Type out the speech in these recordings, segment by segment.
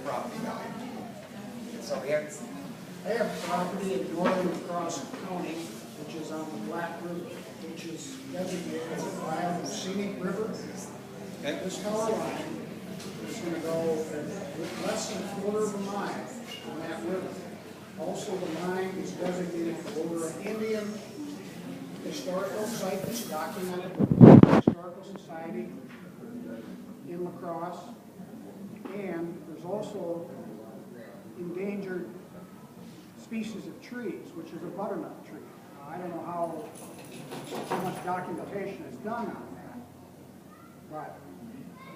property value. So here, I have property in northern Cross County, which is on the Black River, which is designated as a wild and scenic river. okay. This power line is going to go with less than a quarter of a mile on that river. Also, the line is designated over an Indian historical site that's documented with the Historical Society in La Crosse. And there's also endangered species of trees, which is a butternut tree. I don't know how much documentation is done on that, but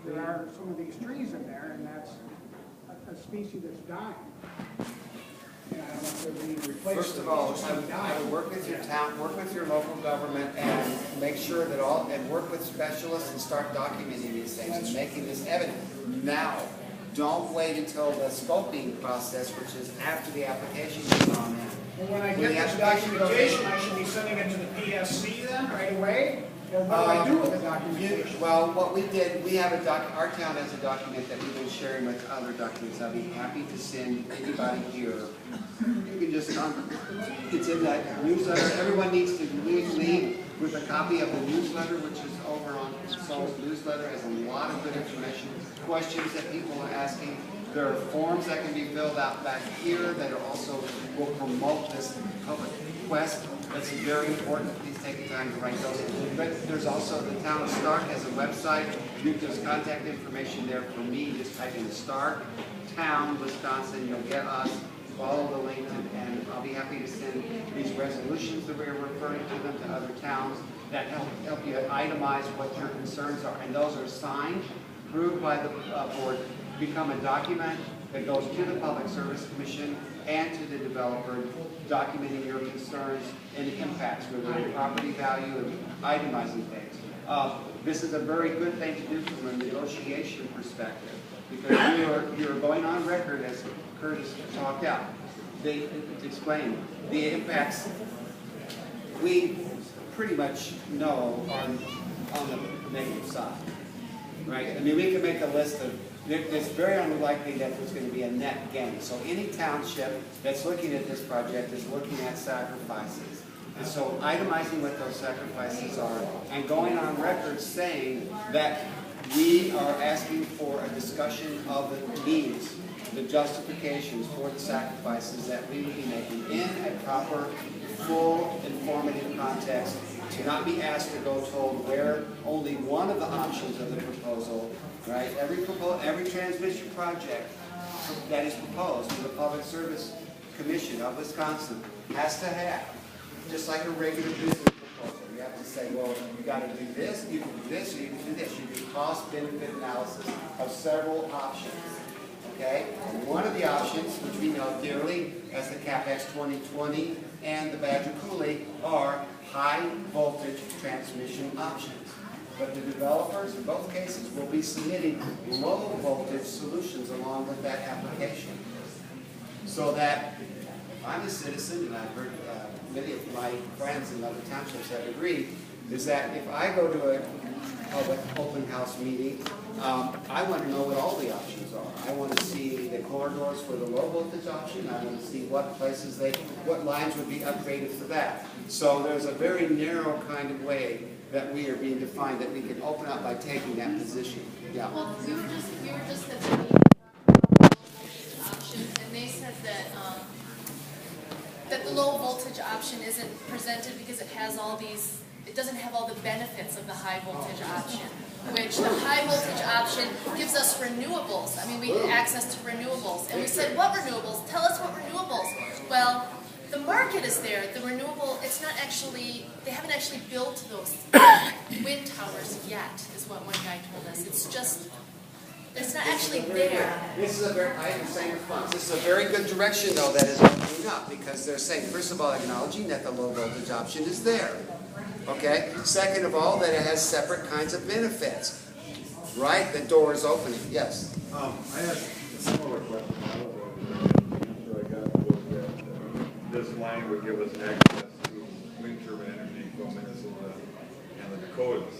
there are some of these trees in there, and that's a species that's dying. And I don't know if they're being replaced. First of all, I would work with your town, work with your local government, and make sure that and work with specialists and start documenting these things and making this evident now. Don't wait until the scoping process, which is after the application is gone in. And when I get this documentation, I should be sending it to the PSC then, right away? Or what do I do with the documentation? Well, what we did, we have our town has a document that we've been sharing with other documents. I'd be happy to send anybody here. You can just, it's in that newsletter. Everyone needs to leave with a copy of the newsletter, which is over on Soul's newsletter. Has a lot of good information, questions that people are asking. There are forms that can be filled out back here that are also will promote this public request. That's very important. Please take the time to write those. But there's also the town of Stark has a website. There's contact information there for me. Just type in Stark, town, Wisconsin. You'll get us. Follow the link, and I'll be happy to send these resolutions that we're referring to them to other towns that help you itemize what your concerns are. And those are signed, approved by the board, become a document that goes to the Public Service Commission and to the developer, documenting your concerns and the impacts within property value and itemizing things. This is a very good thing to do from a negotiation perspective, because you're going on record, as Curtis talked out, they explained the impacts we pretty much know on the negative side, right? I mean, we can make a list of, it's very unlikely that there's going to be a net gain. So any township that's looking at this project is looking at sacrifices. And so itemizing what those sacrifices are and going on record saying that we are asking for a discussion of the needs, the justifications for the sacrifices that we would be making in a proper, full, informative context, to not be asked to go told where only one of the options of the proposal, right? Every transmission project that is proposed to the Public Service Commission of Wisconsin has to have, just like a regular business proposal. You have to say, well, you got to do this, you can do this, or you can do this. You do cost-benefit analysis of several options. Okay? And one of the options, which we know dearly as the CapEx 2020 and the Badger Coulee, are high voltage transmission options. But the developers in both cases will be submitting low voltage solutions along with that application. So that if I'm a citizen, and I've heard many of my friends in other townships have agreed, is that if I go to a public open house meeting, I want to know what all the options are. I want to see the corridors for the low voltage option. I want to see what places what lines would be upgraded for that. So there's a very narrow kind of way that we are being defined that we can open up by taking that position. Yeah. Well, we were just at the meeting about low voltage option, and they said that the low voltage option isn't presented because it has all these. It doesn't have all the benefits of the high voltage option, which the high voltage option gives us renewables. I mean, we get access to renewables. And we said, what renewables? Tell us what renewables. Well, the market is there. The renewable, it's not actually, they haven't actually built those wind towers yet, is what one guy told us. It's just, it's not actually there. This is a very, I am saying response. This is a very good direction, though, that is opening up, because they're saying, first of all, acknowledging that the low voltage option is there. Okay? Second of all, that it has separate kinds of benefits. Right? The door is opening. Yes? I had a similar question. I got this line would give us access to wind turbine energy from Minnesota and the Dakotas.